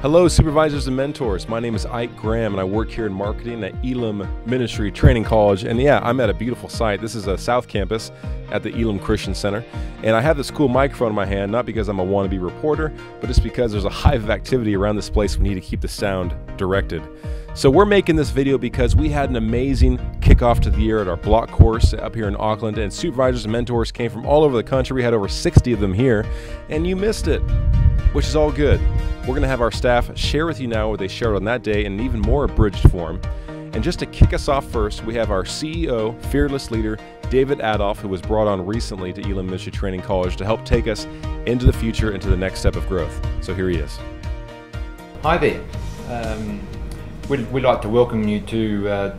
Hello, supervisors and mentors. My name is Ike Graham, and I work here in marketing at Elam Ministry Training College. And yeah, I'm at a beautiful site. This is a South Campus at the Elam Christian Center. And I have this cool microphone in my hand, not because I'm a wannabe reporter, but just because there's a hive of activity around this place. We need to keep the sound directed. So we're making this video because we had an amazing kickoff to the year at our block course up here in Auckland, and supervisors and mentors came from all over the country. We had over 60 of them here, and you missed it, which is all good. We're going to have our staff share with you now what they shared on that day in an even more abridged form. And just to kick us off first, we have our CEO, fearless leader, David Adolph, who was brought on recently to Elam Ministry Training College to help take us into the future, into the next step of growth. So here he is. Hi there. We'd like to welcome you to the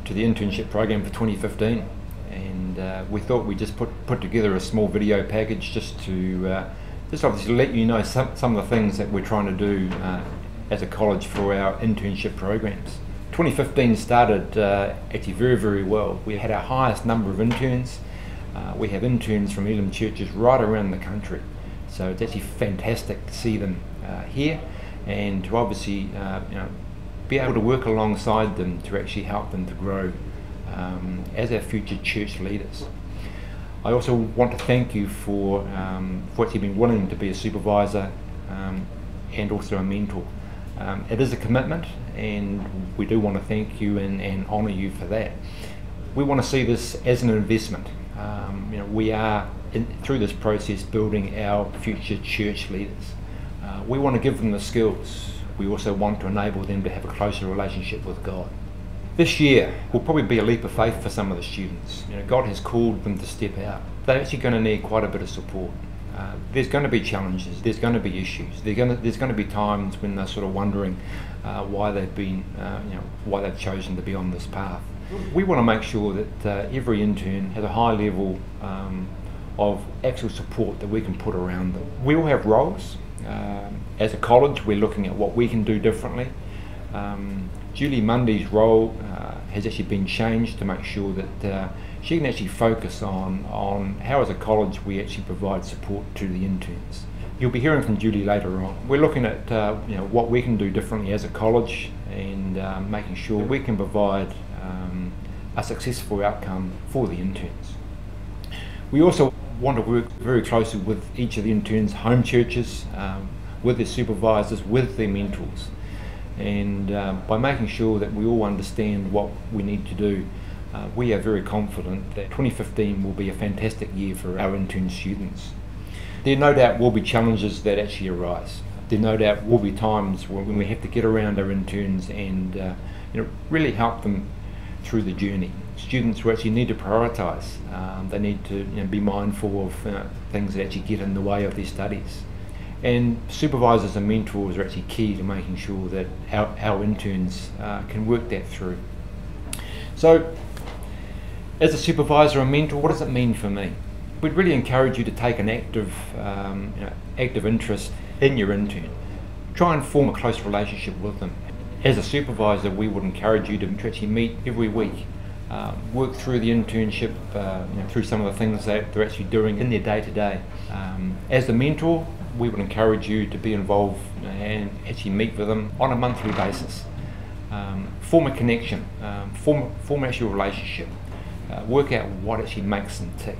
Internship Program for 2015, and we thought we'd just put together a small video package just to just obviously let you know some of the things that we're trying to do as a college for our internship programs. 2015 started actually very well. We had our highest number of interns. We have interns from Elam churches right around the country, so it's actually fantastic to see them here, and to obviously be able to work alongside them to actually help them to grow as our future church leaders. I also want to thank you for actually being willing to be a supervisor and also a mentor. It is a commitment, and we do want to thank you and honour you for that. We want to see this as an investment. We are, through this process, building our future church leaders. We want to give them the skills. We also want to enable them to have a closer relationship with God. This year will probably be a leap of faith for some of the students. God has called them to step out. They're actually going to need quite a bit of support. There's going to be challenges, there's going to be issues, there's going to be times when they're sort of wondering why they've chosen to be on this path. We want to make sure that every intern has a high level of actual support that we can put around them. We all have roles. As a college, we're looking at what we can do differently. Julie Mundy's role has actually been changed to make sure that she can actually focus on how as a college we actually provide support to the interns. You'll be hearing from Julie later on. We're looking at what we can do differently as a college, and making sure we can provide a successful outcome for the interns. We also want to work very closely with each of the interns' home churches, with their supervisors, with their mentors, and by making sure that we all understand what we need to do, we are very confident that 2015 will be a fantastic year for our intern students. There no doubt will be challenges that actually arise. There no doubt will be times when we have to get around our interns and really help them through the journey. Students who actually need to prioritise. They need to be mindful of things that actually get in the way of their studies. And supervisors and mentors are actually key to making sure that our interns can work that through. So, as a supervisor and mentor, what does it mean for me? We'd really encourage you to take an active interest in your intern. Try and form a close relationship with them. As a supervisor, we would encourage you to actually meet every week. Work through the internship, through some of the things that they're actually doing in their day-to-day. As a mentor, we would encourage you to be involved and actually meet with them on a monthly basis. Form a connection, form actually a relationship, work out what actually makes them tick.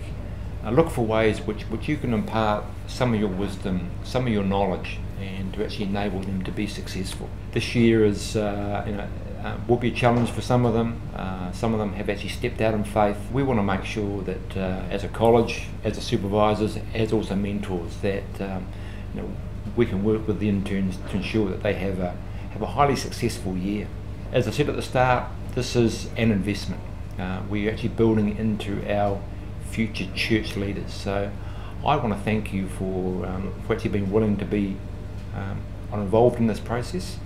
Look for ways which you can impart some of your wisdom, some of your knowledge, and to actually enable them to be successful. This year is will be a challenge for some of them. Some of them have actually stepped out in faith. We want to make sure that as a college, as the supervisors, as also mentors, that we can work with the interns to ensure that they have a highly successful year. As I said at the start, this is an investment. We're actually building into our future church leaders. So I want to thank you for actually being willing to be involved in this process,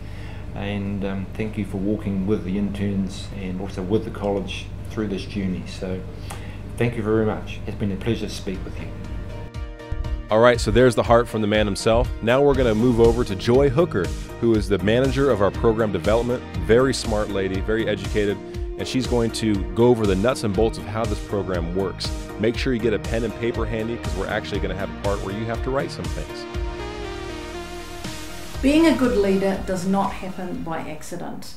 and thank you for walking with the interns and also with the college through this journey. So thank you very much. It's been a pleasure to speak with you. All right, so there's the heart from the man himself. Now we're going to move over to Joy Hooker, who is the manager of our program development. Very smart lady, very educated, and she's going to go over the nuts and bolts of how this program works. Make sure you get a pen and paper handy, because we're actually going to have a part where you have to write some things. Being a good leader does not happen by accident,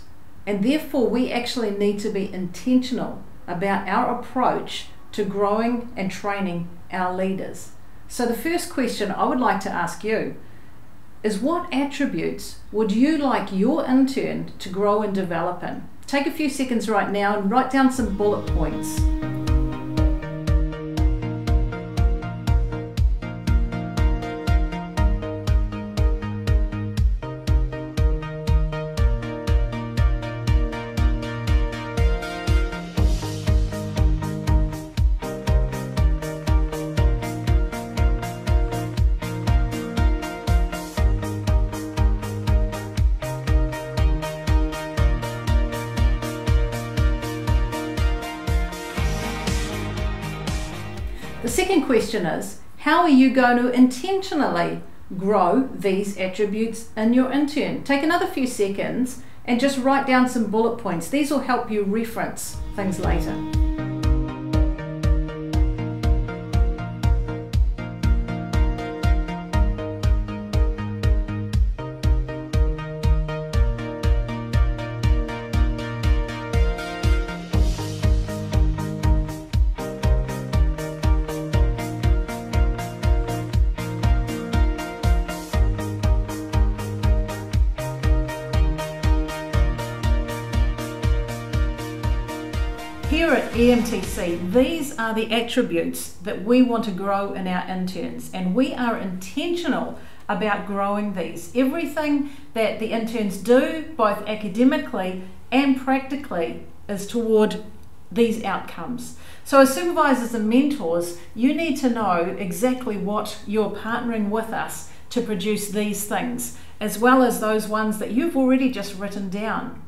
and therefore we actually need to be intentional about our approach to growing and training our leaders. So the first question I would like to ask you is, what attributes would you like your intern to grow and develop in? Take a few seconds right now and write down some bullet points. The second question is, how are you going to intentionally grow these attributes in your intern? Take another few seconds and just write down some bullet points. These will help you reference things later. Here at EMTC, these are the attributes that we want to grow in our interns, and we are intentional about growing these. Everything that the interns do, both academically and practically, is toward these outcomes. So as supervisors and mentors, you need to know exactly what you're partnering with us to produce these things, as well as those ones that you've already just written down.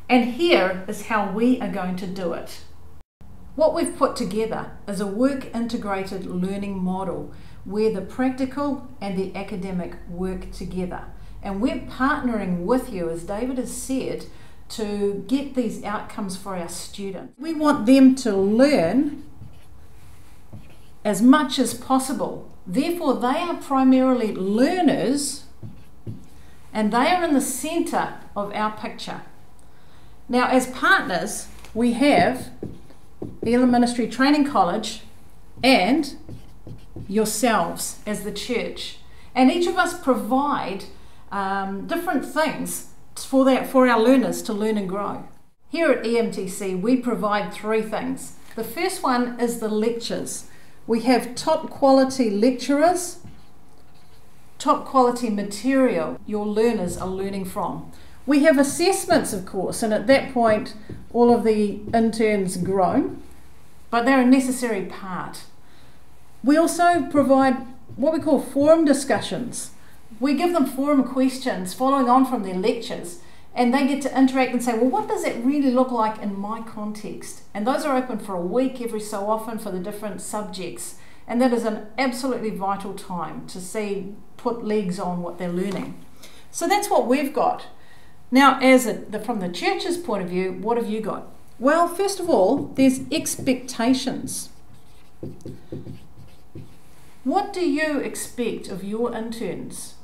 And here is how we are going to do it. What we've put together is a work-integrated learning model where the practical and the academic work together. And we're partnering with you, as David has said, to get these outcomes for our students. We want them to learn as much as possible. Therefore, they are primarily learners, and they are in the center of our picture. Now, as partners, we have Elam Ministry Training College and yourselves as the church, and each of us provide different things for our learners to learn and grow. Here at EMTC, we provide three things. The first one is the lectures. We have top quality lecturers, top quality material your learners are learning from. We have assessments, of course, and at that point all of the interns grow, but they're a necessary part. We also provide what we call forum discussions. We give them forum questions following on from their lectures, and they get to interact and say, well, what does it really look like in my context? And those are open for a week every so often for the different subjects, and that is an absolutely vital time to put legs on what they're learning. So that's what we've got. Now, from the church's point of view, what have you got? Well, first of all, there's expectations. What do you expect of your interns?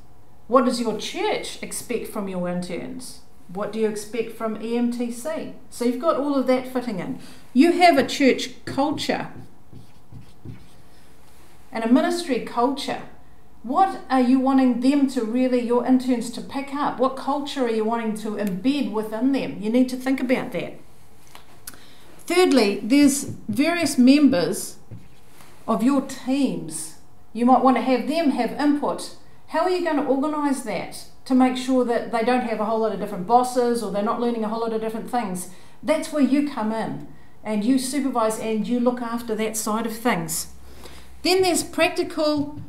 What does your church expect from your interns? What do you expect from EMTC? So you've got all of that fitting in. You have a church culture and a ministry culture. What are you wanting them to your interns to pick up? What culture are you wanting to embed within them? You need to think about that. Thirdly, there's various members of your teams. You might want to have them have input. How are you going to organise that to make sure that they don't have a whole lot of different bosses or they're not learning a whole lot of different things? That's where you come in and you supervise and you look after that side of things. Then there's practical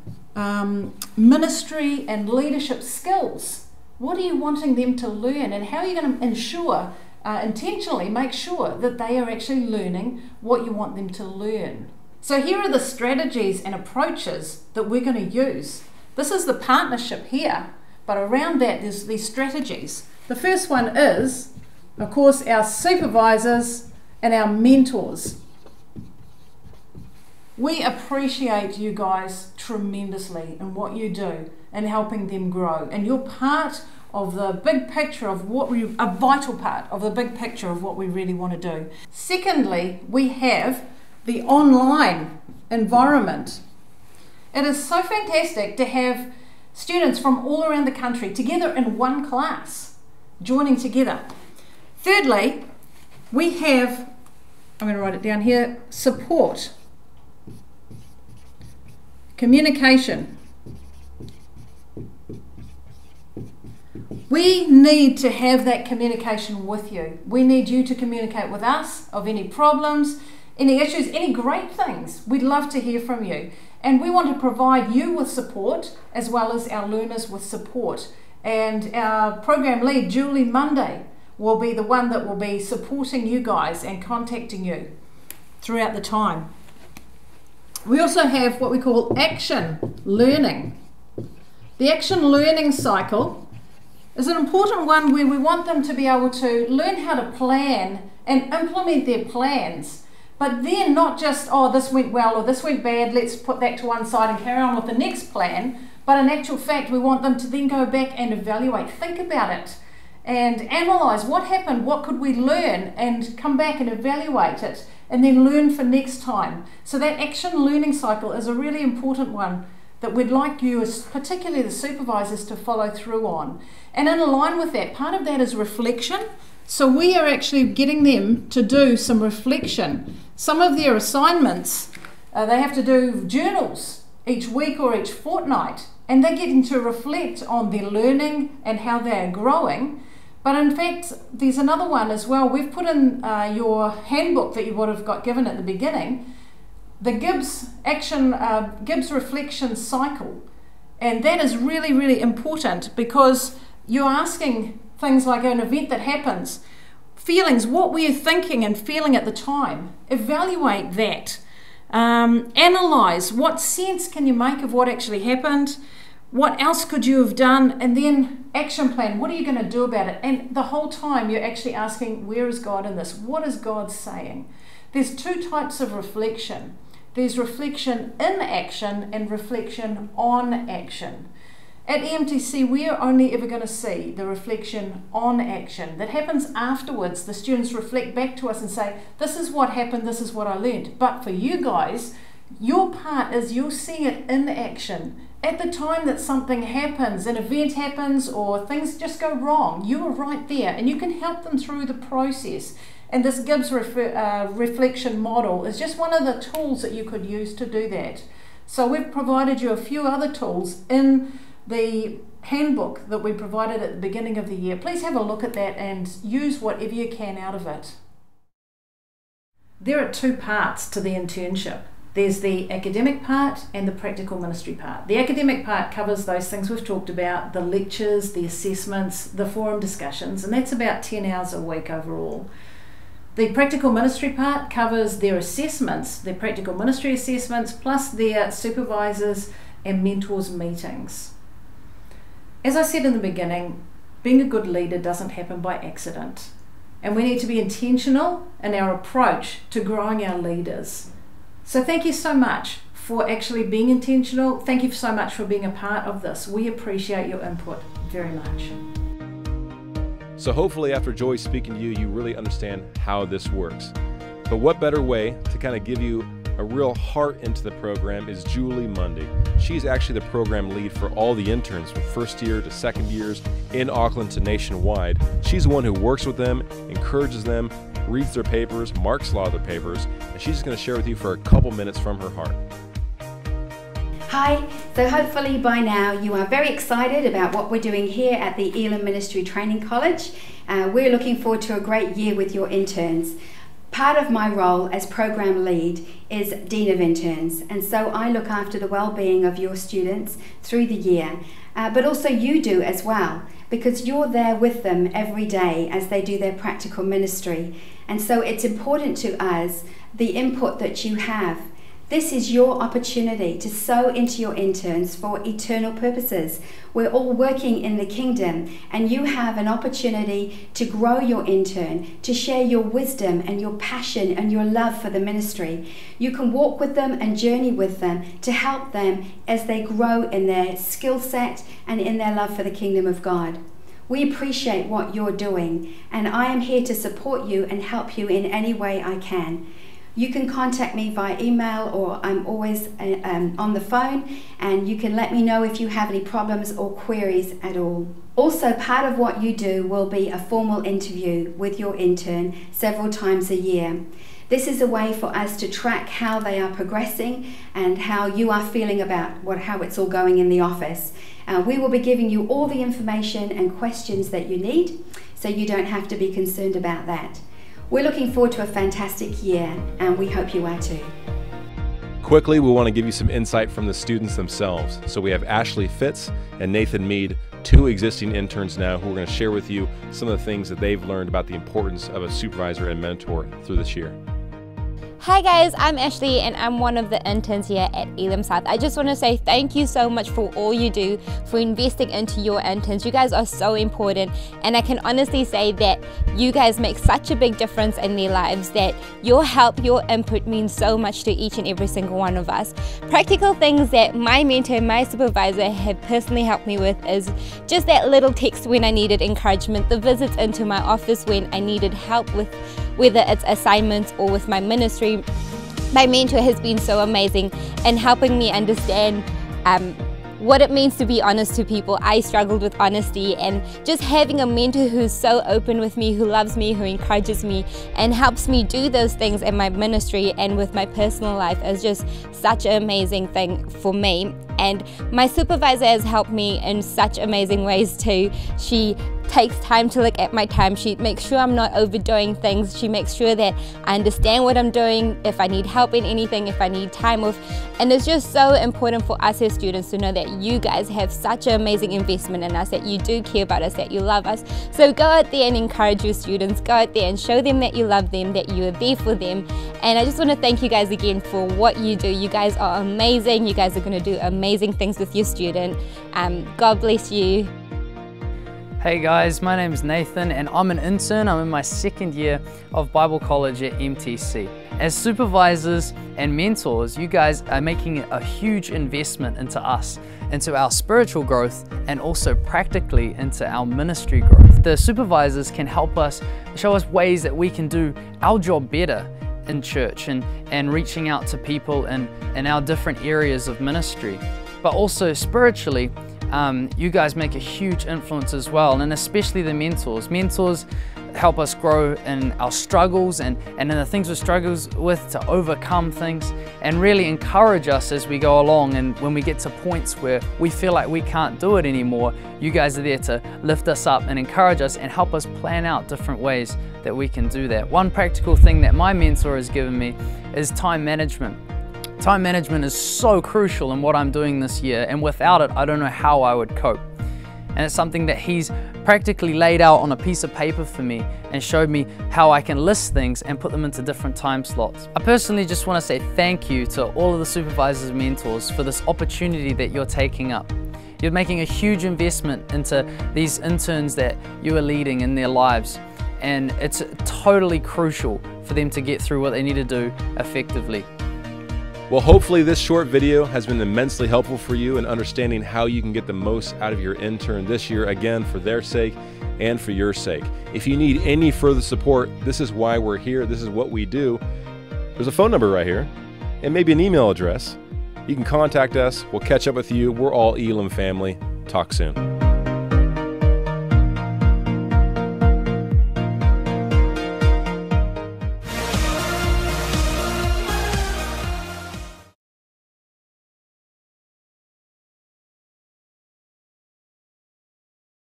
ministry and leadership skills. What are you wanting them to learn, and how are you going to ensure, intentionally make sure that they are actually learning what you want them to learn? So here are the strategies and approaches that we're going to use. This is the partnership here, but around that there's these strategies. The first one is, of course, our supervisors and our mentors. We appreciate you guys tremendously and what you do and helping them grow. And you're part of the big picture of a vital part of the big picture of what we really want to do. Secondly, we have the online environment. It is so fantastic to have students from all around the country together in one class, joining together. Thirdly, we have, I'm going to write it down here, support, communication. We need to have that communication with you. We need you to communicate with us of any problems, any issues, any great things. We'd love to hear from you. And we want to provide you with support as well as our learners with support. And our program lead, Julie Monday, will be the one that will be supporting you guys and contacting you throughout the time. We also have what we call action learning. The action learning cycle is an important one where we want them to be able to learn how to plan and implement their plans. But then not just, oh, this went well or this went bad, let's put that to one side and carry on with the next plan. But in actual fact, we want them to then go back and evaluate, think about it and analyse what happened, what could we learn, and come back and evaluate it and then learn for next time. So that action learning cycle is a really important one that we'd like you, particularly the supervisors, to follow through on. And in line with that, part of that is reflection. So we are actually getting them to do some reflection. Some of their assignments, they have to do journals each week or each fortnight, and they're getting to reflect on their learning and how they're growing. But in fact, there's another one as well. We've put in your handbook that you would have got given at the beginning, the Gibbs reflection cycle. And that is really, really important because you're asking things like an event that happens, feelings, what were you thinking and feeling at the time? Evaluate that. Analyze what sense can you make of what actually happened, what else could you have done, and then action plan, what are you going to do about it? And the whole time you're actually asking, where is God in this? What is God saying? There's two types of reflection. There's reflection in action and reflection on action. At EMTC, we are only ever going to see the reflection on action. That happens afterwards. The students reflect back to us and say, this is what happened, this is what I learned. But for you guys, your part is you'll see it in action. At the time that something happens, an event happens, or things just go wrong, you are right there and you can help them through the process. And this Gibbs reflection model is just one of the tools that you could use to do that. So we've provided you a few other tools in the handbook that we provided at the beginning of the year. Please have a look at that and use whatever you can out of it. There are two parts to the internship. There's the academic part and the practical ministry part. The academic part covers those things we've talked about, the lectures, the assessments, the forum discussions, and that's about 10 hours a week overall. The practical ministry part covers their assessments, their practical ministry assessments, plus their supervisors and mentors meetings. As I said in the beginning, being a good leader doesn't happen by accident. And we need to be intentional in our approach to growing our leaders. So thank you so much for actually being intentional. Thank you so much for being a part of this. We appreciate your input very much. So hopefully after Joy speaking to you, you really understand how this works. But what better way to kind of give you a real heart into the program is Julie Monday. She's actually the program lead for all the interns from first year to second years in Auckland to nationwide. She's the one who works with them, encourages them, reads their papers, marks a lot of their papers, and she's just going to share with you for a couple minutes from her heart. Hi, so hopefully by now you are very excited about what we're doing here at the Elam Ministry Training College. We're looking forward to a great year with your interns. Part of my role as program lead is Dean of Interns, and so I look after the well-being of your students through the year, but also you do as well, because you're there with them every day as they do their practical ministry. And so it's important to us, the input that you have This is your opportunity to sow into your interns for eternal purposes. We're all working in the kingdom, and you have an opportunity to grow your intern, to share your wisdom and your passion and your love for the ministry. You can walk with them and journey with them to help them as they grow in their skill set and in their love for the kingdom of God. We appreciate what you're doing, and I am here to support you and help you in any way I can. You can contact me via email, or I'm always on the phone, and you can let me know if you have any problems or queries at all. Also, part of what you do will be a formal interview with your intern several times a year. This is a way for us to track how they are progressing and how you are feeling about how it's all going in the office. We will be giving you all the information and questions that you need, so you don't have to be concerned about that. We're looking forward to a fantastic year, and we hope you are too. Quickly, we want to give you some insight from the students themselves. So we have Ashley Fitz and Nathan Mead, two existing interns now, who are going to share with you some of the things that they've learned about the importance of a supervisor and mentor through this year. Hi guys, I'm Ashley and I'm one of the interns here at Elam South. I just want to say thank you so much for all you do, for investing into your interns. You guys are so important, and I can honestly say that you guys make such a big difference in their lives, that your help, your input means so much to each and every single one of us. Practical things that my mentor, my supervisor have personally helped me with is just that little text when I needed encouragement, the visits into my office when I needed help with whether it's assignments or with my ministry. My mentor has been so amazing in helping me understand what it means to be honest to people. I struggled with honesty, and just having a mentor who's so open with me, who loves me, who encourages me and helps me do those things in my ministry and with my personal life is just such an amazing thing for me. And my supervisor has helped me in such amazing ways too. She takes time to look at my timesheet, makes sure I'm not overdoing things. She makes sure that I understand what I'm doing, if I need help in anything, if I need time off. And it's just so important for us as students to know that you guys have such an amazing investment in us, that you do care about us, that you love us. So go out there and encourage your students, go out there and show them that you love them, that you are there for them. And I just want to thank you guys again for what you do. You guys are amazing. You guys are going to do amazing things with your student. God bless you. Hey guys, my name is Nathan and I'm an intern. I'm in my second year of Bible college at EMTC. As supervisors and mentors, you guys are making a huge investment into us, into our spiritual growth, and also practically into our ministry growth. The supervisors can help us, show us ways that we can do our job better in church and reaching out to people in our different areas of ministry. But also spiritually, you guys make a huge influence as well, and especially the mentors. Mentors help us grow in our struggles and in the things we struggle with, to overcome things, and really encourage us as we go along. And when we get to points where we feel like we can't do it anymore, you guys are there to lift us up and encourage us and help us plan out different ways that we can do that. One practical thing that my mentor has given me is time management. Time management is so crucial in what I'm doing this year, and without it, I don't know how I would cope. And it's something that he's practically laid out on a piece of paper for me and showed me how I can list things and put them into different time slots. I personally just want to say thank you to all of the supervisors and mentors for this opportunity that you're taking up. You're making a huge investment into these interns that you are leading in their lives, and it's totally crucial for them to get through what they need to do effectively. Well, hopefully this short video has been immensely helpful for you in understanding how you can get the most out of your intern this year, again, for their sake and for your sake. If you need any further support, this is why we're here. This is what we do. There's a phone number right here and maybe an email address. You can contact us. We'll catch up with you. We're all Elam family. Talk soon.